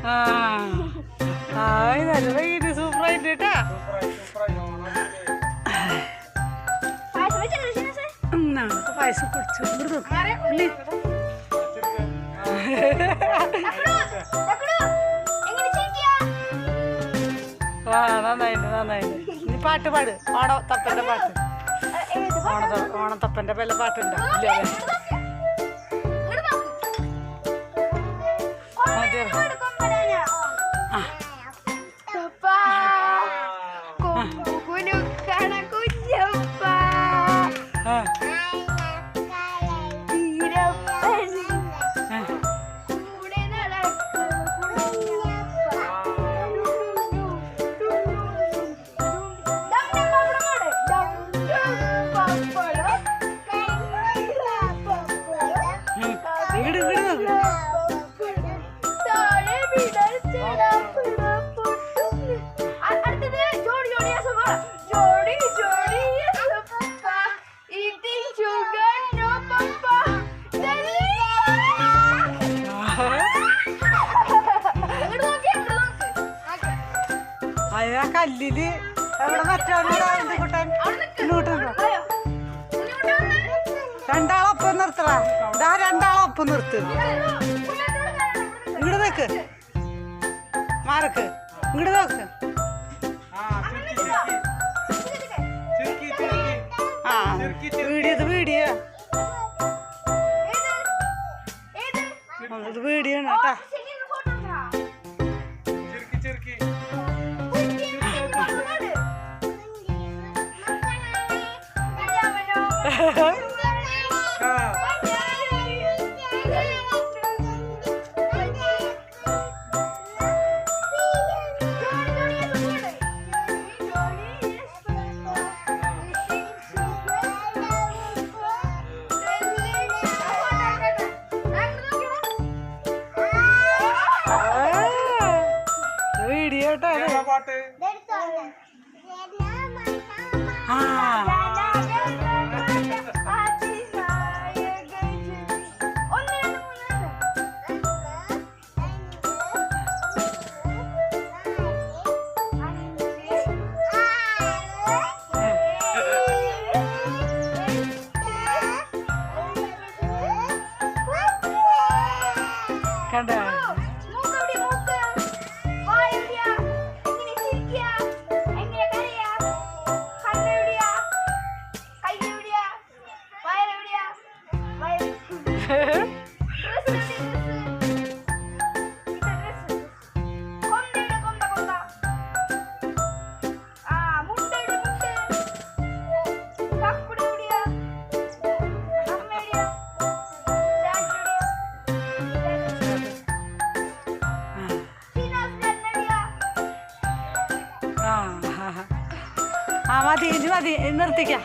ആ നല്ല ഇത് സൂപ്പറായിട്ട് കേട്ടാ. പായസം കുടിച്ചു നന്നായിട്ട്. ഇനി പാട്ട് പാട്, ഓണത്തപ്പന്റെ പാട്ട്. ഓണത്തപ്പന്റെ വല്ല പാട്ടുണ്ടോ? അയ്യാ കല്ലില് എവിടെ മറ്റോട്ടാൻ രണ്ടാളൊപ്പം നിർത്തടാ. ഇതാ രണ്ടാളൊപ്പം നിർത്ത്. ഇങ്ങോട്ട് നോക്ക്, മാറക്ക് ഇങ്ങോട്ട് നോക്ക്. ആ വീഡിയോ വീഡിയോ ഇത് വീഡിയോ ആണ് കേട്ടാ. വീഡിയോ പാട്ട് കണ്ട മതി നിർത്തിക്കാം.